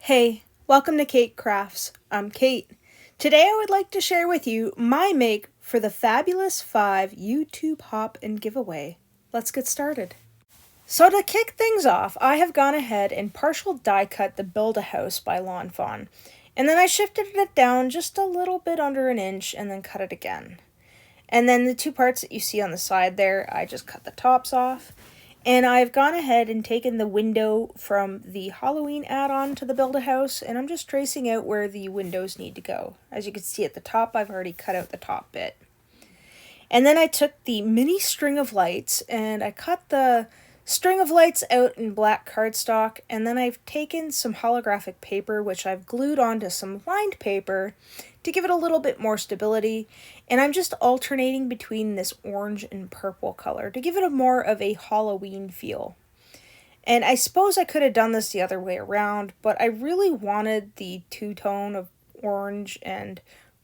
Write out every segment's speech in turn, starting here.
Hey, welcome to Keight Krafts. I'm Kate. Today I would like to share with you my make for the Fabulous 5 YouTube Hop and Giveaway. Let's get started. So to kick things off, I have gone ahead and partial die cut the Build-A-House by Lawn Fawn. And then I shifted it down just a little bit under an inch and then cut it again. And then the two parts that you see on the side there, I just cut the tops off. And I've gone ahead and taken the window from the Halloween add-on to the Build-A-House, and I'm just tracing out where the windows need to go. As you can see at the top, I've already cut out the top bit. And then I took the mini string of lights, and I cut the string of lights out in black cardstock, and then I've taken some holographic paper, which I've glued onto some lined paper to give it a little bit more stability, and I'm just alternating between this orange and purple color to give it a more of a Halloween feel. And I suppose I could have done this the other way around, but I really wanted the two-tone of orange and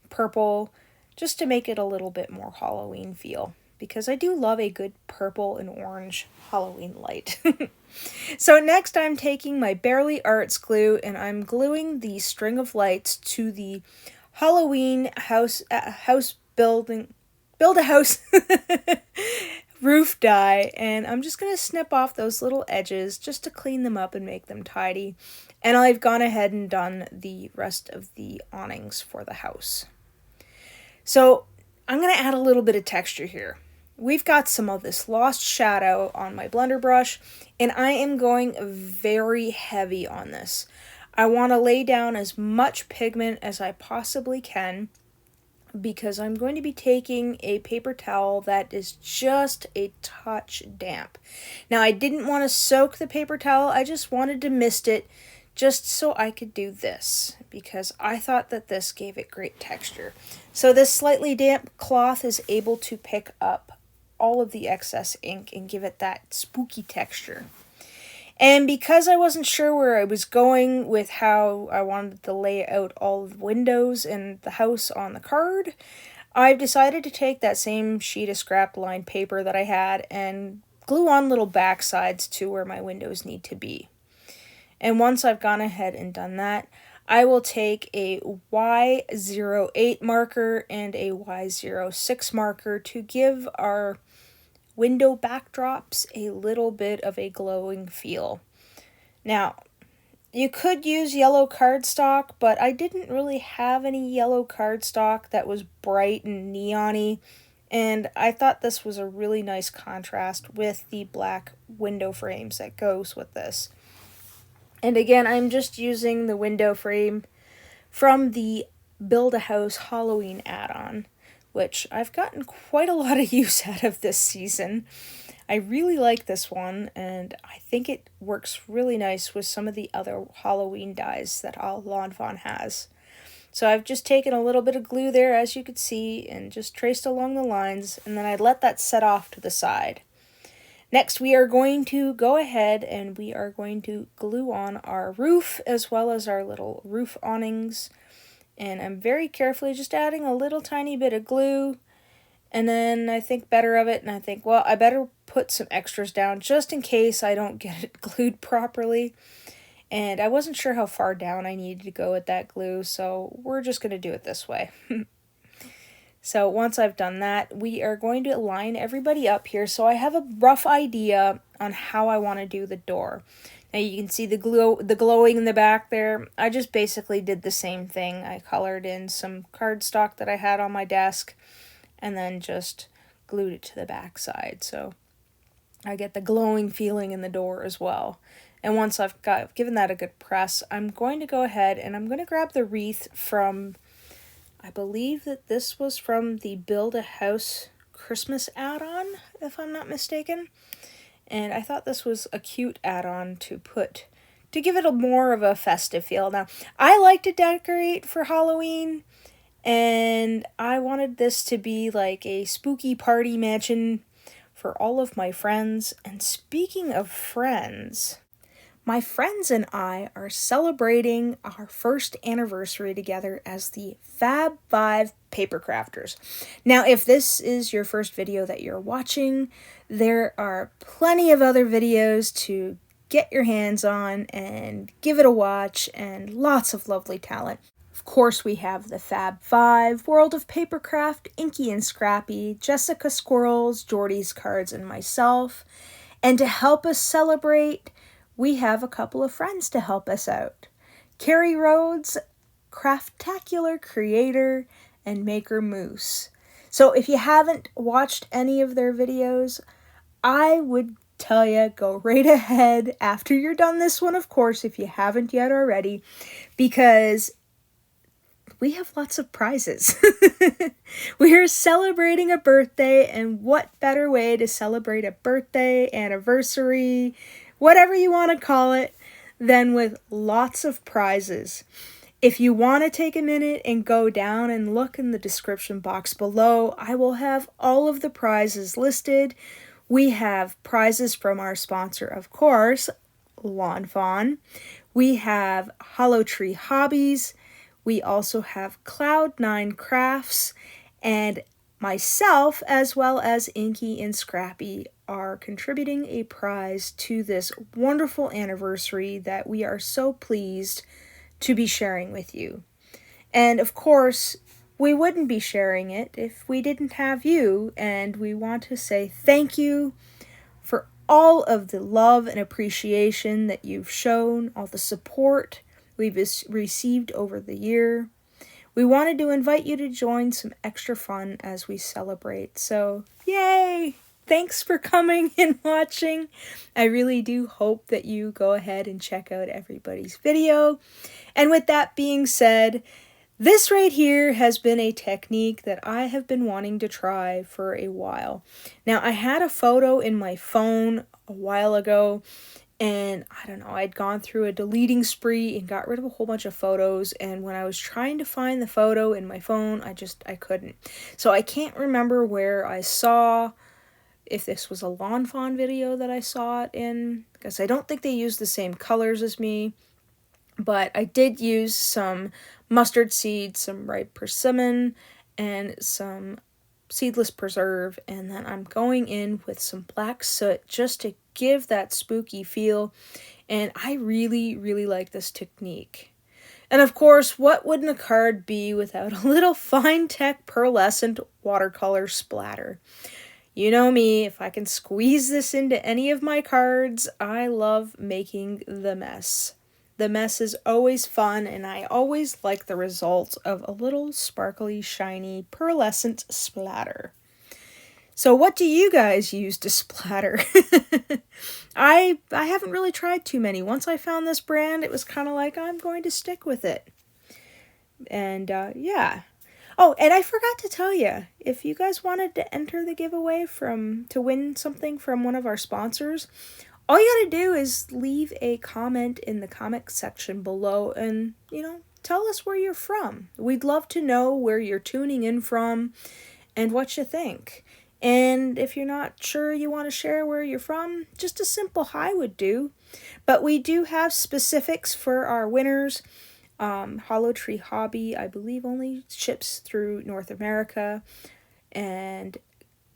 purple just to make it a little bit more Halloween feel, because I do love a good purple and orange Halloween light. So next I'm taking my Barely Arts glue and I'm gluing the string of lights to the Halloween Build-A-House roof die, and I'm just going to snip off those little edges just to clean them up and make them tidy. And I've gone ahead and done the rest of the awnings for the house. So I'm going to add a little bit of texture here. We've got some of this lost shadow on my blender brush, and I am going very heavy on this. I want to lay down as much pigment as I possibly can, because I'm going to be taking a paper towel that is just a touch damp. Now, I didn't want to soak the paper towel, I just wanted to mist it just so I could do this, because I thought that this gave it great texture. So this slightly damp cloth is able to pick up all of the excess ink and give it that spooky texture. And because I wasn't sure where I was going with how I wanted to lay out all the windows and the house on the card, I've decided to take that same sheet of scrap lined paper that I had and glue on little back sides to where my windows need to be. And once I've gone ahead and done that, I will take a Y08 marker and a Y06 marker to give our window backdrops a little bit of a glowing feel. Now, you could use yellow cardstock, but I didn't really have any yellow cardstock that was bright and neon-y, and I thought this was a really nice contrast with the black window frames that goes with this. And again, I'm just using the window frame from the Build-A-House Halloween add-on, which I've gotten quite a lot of use out of this season. I really like this one, and I think it works really nice with some of the other Halloween dies that Lawn Fawn has. So I've just taken a little bit of glue there, as you could see, and just traced along the lines, and then I let that set off to the side. Next, we are going to go ahead and we are going to glue on our roof as well as our little roof awnings. And I'm very carefully just adding a little tiny bit of glue, and then I think better of it, and I think, well, I better put some extras down just in case I don't get it glued properly. And I wasn't sure how far down I needed to go with that glue, so we're just going to do it this way. So once I've done that, we are going to line everybody up here so I have a rough idea on how I want to do the door. Now you can see the glowing in the back there. I just basically did the same thing. I colored in some cardstock that I had on my desk and then just glued it to the back side. So I get the glowing feeling in the door as well. And once I've given that a good press, I'm going to go ahead and I'm going to grab the wreath from, I believe that this was from the Build-A-House Christmas add-on, if I'm not mistaken. And I thought this was a cute add-on to put, to give it a more of a festive feel. Now, I like to decorate for Halloween, and I wanted this to be like a spooky party mansion for all of my friends. And speaking of friends, my friends and I are celebrating our first anniversary together as the Fab 5 Papercrafters. Now, if this is your first video that you're watching, there are plenty of other videos to get your hands on and give it a watch, and lots of lovely talent. Of course, we have the Fab Five, World of Papercraft, Inky and Scrappy, Jessica Squirrels, Jordy's Cards, and myself. And to help us celebrate, we have a couple of friends to help us out. Carrie Rhodes, Craftacular Creator, and Maker Moose. So if you haven't watched any of their videos, I would tell you, go right ahead after you're done this one, of course, if you haven't yet already, because we have lots of prizes. We are celebrating a birthday, and what better way to celebrate a birthday, anniversary, whatever you want to call it, than with lots of prizes. If you want to take a minute and go down and look in the description box below, I will have all of the prizes listed. We have prizes from our sponsor, of course, Lawn Fawn. We have Tree Hobbies. We also have Keight Krafts, and myself, as well as Inky and Scrappy, are contributing a prize to this wonderful anniversary that we are so pleased to be sharing with you. And of course, we wouldn't be sharing it if we didn't have you, and we want to say thank you for all of the love and appreciation that you've shown, all the support we've received over the year. We wanted to invite you to join some extra fun as we celebrate. So, yay! Thanks for coming and watching. I really do hope that you go ahead and check out everybody's video. And with that being said, this right here has been a technique that I have been wanting to try for a while. Now, I had a photo in my phone a while ago, and I don't know, I'd gone through a deleting spree and got rid of a whole bunch of photos, and when I was trying to find the photo in my phone, I couldn't. So I can't remember where I saw, if this was a Lawn Fawn video that I saw it in, because I don't think they used the same colors as me, but I did use some mustard seed, some ripe persimmon, and some seedless preserve, and then I'm going in with some black soot just to give that spooky feel, and I really, really like this technique. And of course, what wouldn't a card be without a little fine-tech pearlescent watercolor splatter? You know me, if I can squeeze this into any of my cards, I love making the mess. The mess is always fun, and I always like the result of a little sparkly, shiny, pearlescent splatter. So what do you guys use to splatter? I haven't really tried too many. Once I found this brand, it was kind of like, I'm going to stick with it. And yeah. Oh, and I forgot to tell you, if you guys wanted to enter the giveaway to win something from one of our sponsors, all you gotta do is leave a comment in the comment section below and, tell us where you're from. We'd love to know where you're tuning in from and what you think. And if you're not sure you want to share where you're from, just a simple hi would do. But we do have specifics for our winners. Tree Hobby, I believe, only ships through North America. And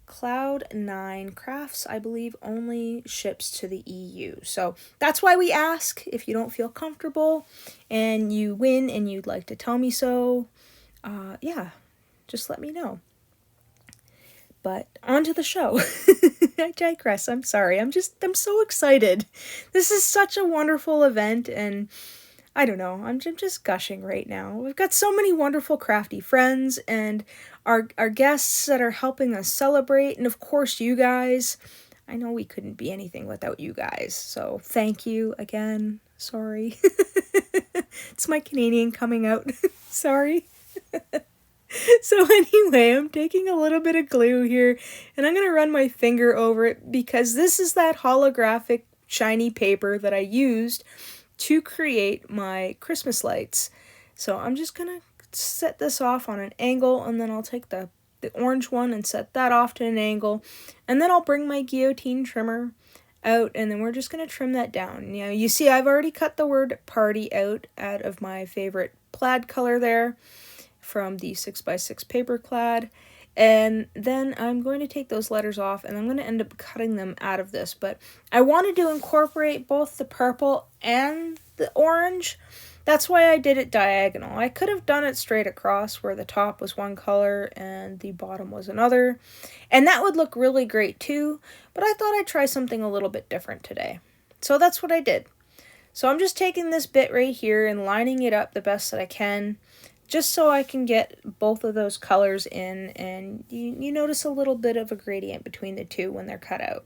Keight Krafts, I believe, only ships to the EU. So that's why we ask. If you don't feel comfortable and you win and you'd like to tell me so, yeah, just let me know. But on to the show. I digress. I'm sorry. I'm so excited. This is such a wonderful event, and I don't know, I'm just gushing right now. We've got so many wonderful crafty friends, and our guests that are helping us celebrate, and of course you guys. I know we couldn't be anything without you guys, so thank you again. Sorry. It's my Canadian coming out. Sorry. So anyway, I'm taking a little bit of glue here, and I'm going to run my finger over it because this is that holographic shiny paper that I used to create my Christmas lights. So I'm just going to set this off on an angle, and then I'll take the orange one and set that off to an angle, and then I'll bring my guillotine trimmer out, and then we're just going to trim that down. You see I've already cut the word party out of my favorite plaid color there from the 6x6 paper plaid. And then I'm going to take those letters off, and I'm going to end up cutting them out of this. But I wanted to incorporate both the purple and the orange. That's why I did it diagonal. I could have done it straight across where the top was one color and the bottom was another. And that would look really great too. But I thought I'd try something a little bit different today. So that's what I did. So I'm just taking this bit right here and lining it up the best that I can, just so I can get both of those colors in, and you notice a little bit of a gradient between the two when they're cut out.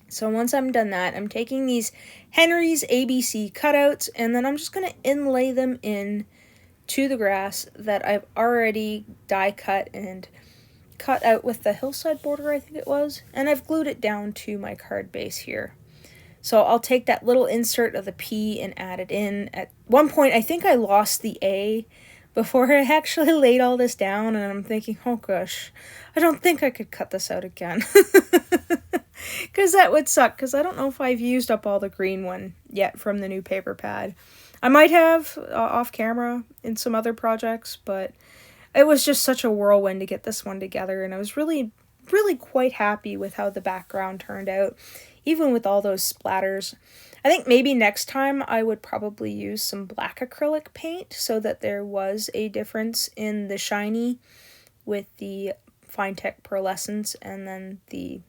So once I'm done that, I'm taking these Henry's ABC cutouts, and then I'm just going to inlay them in to the grass that I've already die cut and cut out with the hillside border, I think it was, and I've glued it down to my card base here. So I'll take that little insert of the P and add it in. At one point, I think I lost the A before I actually laid all this down, and I'm thinking, oh gosh, I don't think I could cut this out again. Because that would suck, because I don't know if I've used up all the green one yet from the new paper pad. I might have off camera in some other projects, but it was just such a whirlwind to get this one together, and I was really quite happy with how the background turned out, even with all those splatters. I think maybe next time I would probably use some black acrylic paint so that there was a difference in the shiny with the Fine Tech Pearlescence and then the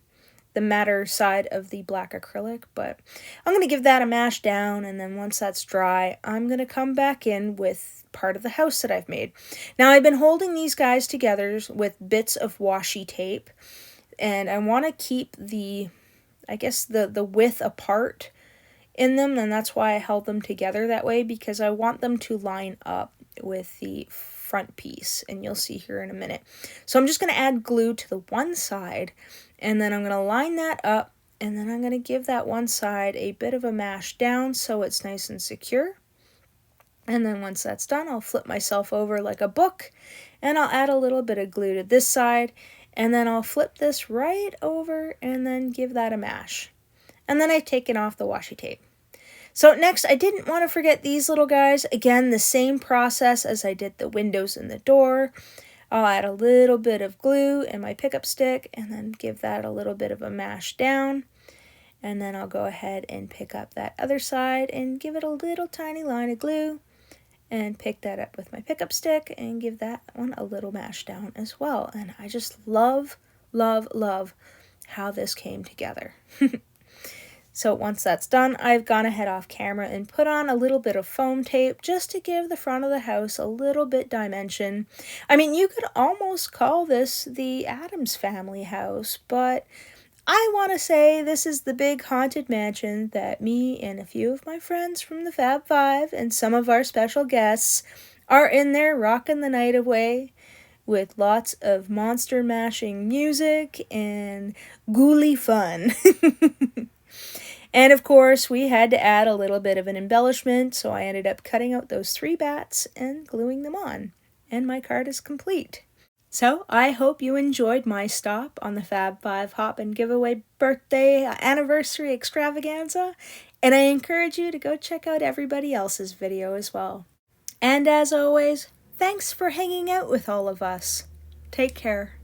matter side of the black acrylic. But I'm going to give that a mash down, and then once that's dry, I'm going to come back in with part of the house that I've made. Now, I've been holding these guys together with bits of washi tape, and I want to keep the width apart in them, and that's why I held them together that way, because I want them to line up with the front piece, and you'll see here in a minute. So I'm just going to add glue to the one side, and then I'm going to line that up, and then I'm going to give that one side a bit of a mash down so it's nice and secure. And then once that's done, I'll flip myself over like a book, and I'll add a little bit of glue to this side, and then I'll flip this right over and then give that a mash. And then I've taken off the washi tape. So next, I didn't want to forget these little guys. Again, the same process as I did the windows and the door. I'll add a little bit of glue and my pickup stick, and then give that a little bit of a mash down. And then I'll go ahead and pick up that other side and give it a little tiny line of glue, and pick that up with my pickup stick and give that one a little mash down as well. And I just love how this came together. So once that's done, I've gone ahead off camera and put on a little bit of foam tape just to give the front of the house a little bit dimension. I mean, you could almost call this the Addams Family house, but I want to say this is the big haunted mansion that me and a few of my friends from the Fab Five and some of our special guests are in there rocking the night away with lots of monster mashing music and ghouly fun. And of course, we had to add a little bit of an embellishment, so I ended up cutting out those 3 bats and gluing them on. And my card is complete. So, I hope you enjoyed my stop on the Fab 5 Hop and Giveaway birthday anniversary extravaganza, and I encourage you to go check out everybody else's video as well. And as always, thanks for hanging out with all of us. Take care.